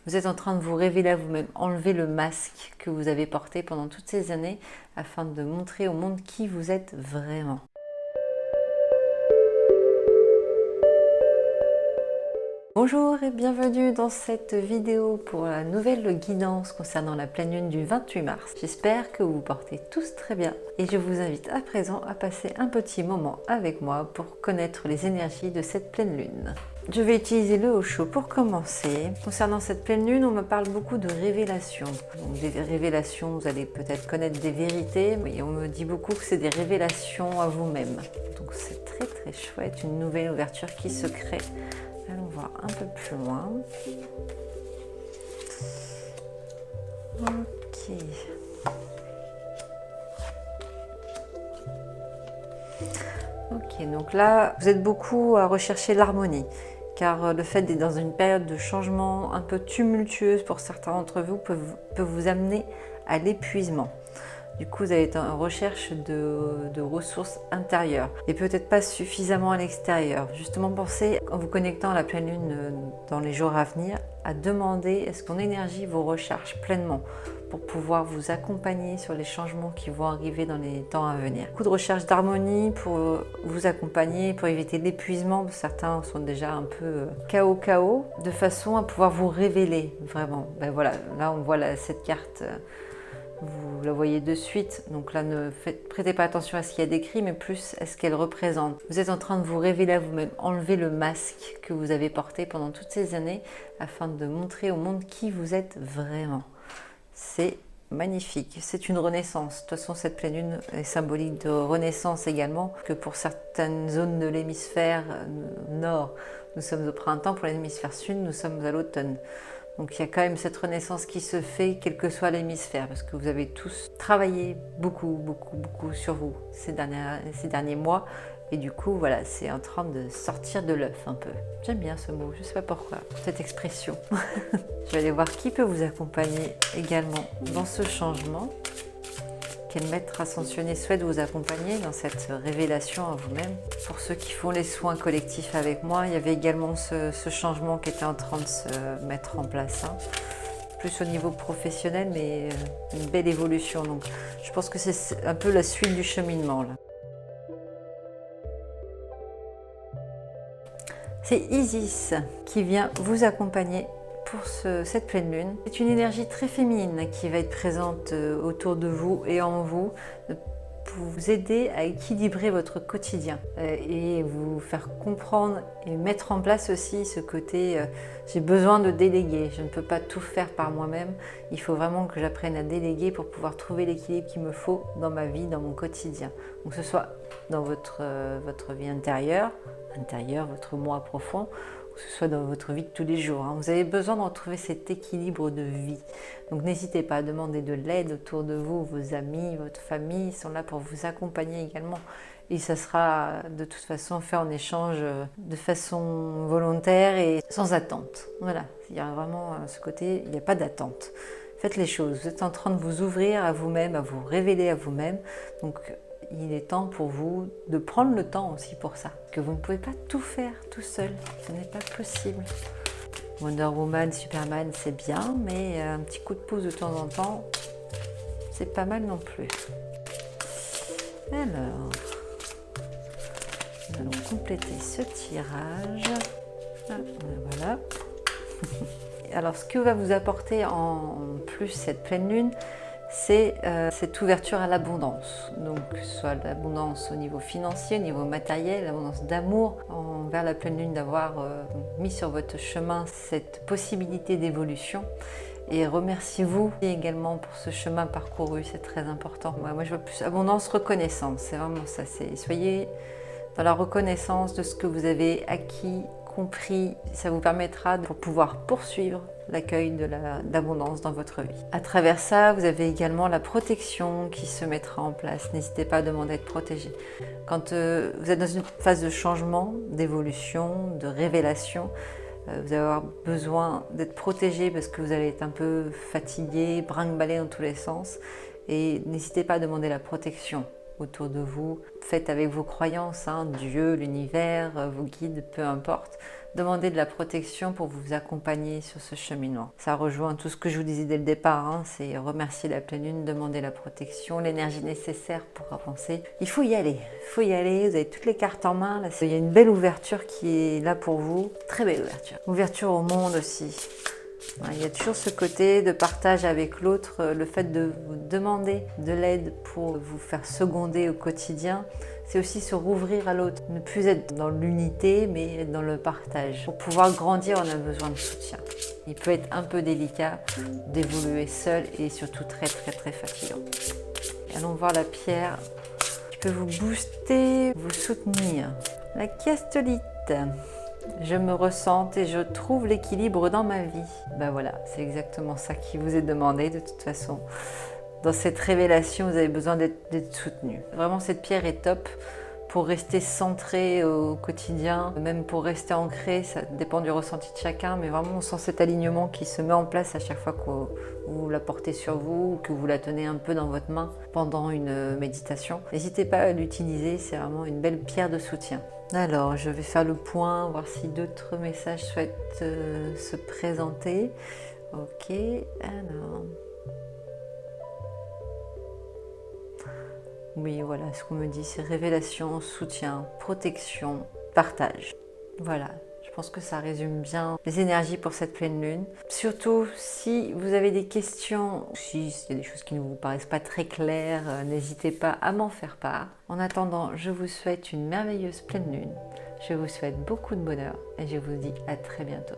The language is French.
Vous êtes en train de vous révéler à vous-même, enlever le masque que vous avez porté pendant toutes ces années afin de montrer au monde qui vous êtes vraiment. Bonjour et bienvenue dans cette vidéo pour la nouvelle guidance concernant la pleine lune du 28 mars. J'espère que vous vous portez tous très bien et je vous invite à présent à passer un petit moment avec moi pour connaître les énergies de cette pleine lune. Je vais utiliser le Osho pour commencer. Concernant cette pleine lune, on me parle beaucoup de révélations. Donc des révélations, vous allez peut-être connaître des vérités, mais on me dit beaucoup que c'est des révélations à vous-même. Donc c'est très chouette, une nouvelle ouverture qui se crée. Allons voir un peu plus loin. Ok. Ok, donc là, vous êtes beaucoup à rechercher l'harmonie, car le fait d'être dans une période de changement un peu tumultueuse pour certains d'entre vous peut vous amener à l'épuisement. Du coup, vous allez être en recherche de ressources intérieures et peut-être pas suffisamment à l'extérieur. Justement, pensez, en vous connectant à la pleine lune dans les jours à venir, à demander est-ce que ton énergie vous recharge pleinement pour pouvoir vous accompagner sur les changements qui vont arriver dans les temps à venir. Beaucoup de recherche d'harmonie pour vous accompagner, pour éviter l'épuisement. Certains sont déjà un peu KO, de façon à pouvoir vous révéler vraiment. Ben voilà, là on voit cette carte. Vous la voyez de suite, donc là ne prêtez pas attention à ce qu'il y a d'écrit, mais plus à ce qu'elle représente. Vous êtes en train de vous révéler à vous-même, enlever le masque que vous avez porté pendant toutes ces années afin de montrer au monde qui vous êtes vraiment. C'est magnifique, c'est une renaissance. De toute façon, cette pleine lune est symbolique de renaissance également, que pour certaines zones de l'hémisphère nord, nous sommes au printemps, pour l'hémisphère sud, nous sommes à l'automne. Donc il y a quand même cette renaissance qui se fait, quel que soit l'hémisphère, parce que vous avez tous travaillé beaucoup sur vous ces derniers mois. Et du coup, voilà, c'est en train de sortir de l'œuf un peu. J'aime bien ce mot, je ne sais pas pourquoi, cette expression. Je vais aller voir qui peut vous accompagner également dans ce changement. Quel maître ascensionné souhaite vous accompagner dans cette révélation à vous-même. Pour ceux qui font les soins collectifs avec moi, il y avait également ce changement qui était en train de se mettre en place. Plus au niveau professionnel, mais une belle évolution. Donc, je pense que c'est un peu la suite du cheminement là. C'est Isis qui vient vous accompagner pour cette pleine lune. C'est une énergie très féminine qui va être présente autour de vous et en vous pour vous aider à équilibrer votre quotidien et vous faire comprendre et mettre en place aussi ce côté j'ai besoin de déléguer, je ne peux pas tout faire par moi-même, il faut vraiment que j'apprenne à déléguer pour pouvoir trouver l'équilibre qu'il me faut dans ma vie, dans mon quotidien. Donc que ce soit dans votre vie intérieure, votre moi profond, que ce soit dans votre vie de tous les jours. Vous avez besoin de retrouver cet équilibre de vie. Donc n'hésitez pas à demander de l'aide autour de vous, vos amis, votre famille sont là pour vous accompagner également. Et ça sera de toute façon fait en échange de façon volontaire et sans attente. Voilà, il y a vraiment ce côté, il n'y a pas d'attente. Faites les choses, vous êtes en train de vous ouvrir à vous-même, à vous révéler à vous-même. Donc il est temps pour vous de prendre le temps aussi pour ça. Que vous ne pouvez pas tout faire tout seul, ce n'est pas possible. Wonder Woman, Superman, c'est bien, mais un petit coup de pouce de temps en temps, c'est pas mal non plus. Alors, nous allons compléter ce tirage. Voilà. Alors, ce que va vous apporter en plus cette pleine lune, c'est cette ouverture à l'abondance. Donc, que ce soit l'abondance au niveau financier, au niveau matériel, l'abondance d'amour envers la pleine lune, d'avoir mis sur votre chemin cette possibilité d'évolution. Et remerciez-vous également pour ce chemin parcouru, c'est très important. Moi, je veux plus abondance, reconnaissance, c'est vraiment ça. Soyez dans la reconnaissance de ce que vous avez acquis, compris. Ça vous permettra de pouvoir poursuivre l'accueil de l'abondance dans votre vie. À travers ça, vous avez également la protection qui se mettra en place. N'hésitez pas à demander à être protégé. Quand vous êtes dans une phase de changement, d'évolution, de révélation, vous allez avoir besoin d'être protégé parce que vous allez être un peu fatigué, brinque-ballé dans tous les sens. Et n'hésitez pas à demander la protection autour de vous. Faites avec vos croyances, hein, Dieu, l'univers, vos guides, peu importe. Demandez de la protection pour vous accompagner sur ce cheminement. Ça rejoint tout ce que je vous disais dès le départ, hein, c'est remercier la pleine lune, demander la protection, l'énergie nécessaire pour avancer. Il faut y aller, vous avez toutes les cartes en main. Là, il y a une belle ouverture qui est là pour vous, très belle ouverture. Ouverture au monde aussi. Il y a toujours ce côté de partage avec l'autre, le fait de vous demander de l'aide pour vous faire seconder au quotidien, c'est aussi se rouvrir à l'autre, ne plus être dans l'unité mais être dans le partage. Pour pouvoir grandir, on a besoin de soutien. Il peut être un peu délicat d'évoluer seul et surtout très fatigant. Allons voir la pierre qui peut vous booster, vous soutenir. La chiastolite. Je me ressente et je trouve l'équilibre dans ma vie. Ben voilà, c'est exactement ça qui vous est demandé de toute façon. Dans cette révélation, vous avez besoin d'être soutenu. Vraiment, cette pierre est top pour rester centré au quotidien, même pour rester ancré, ça dépend du ressenti de chacun, mais vraiment on sent cet alignement qui se met en place à chaque fois que vous la portez sur vous ou que vous la tenez un peu dans votre main pendant une méditation. N'hésitez pas à l'utiliser, c'est vraiment une belle pierre de soutien. Alors, je vais faire le point, voir si d'autres messages souhaitent se présenter. Ok, alors... Oui, voilà, ce qu'on me dit, c'est révélation, soutien, protection, partage. Voilà, je pense que ça résume bien les énergies pour cette pleine lune. Surtout, si vous avez des questions, si il y a des choses qui ne vous paraissent pas très claires, n'hésitez pas à m'en faire part. En attendant, je vous souhaite une merveilleuse pleine lune. Je vous souhaite beaucoup de bonheur et je vous dis à très bientôt.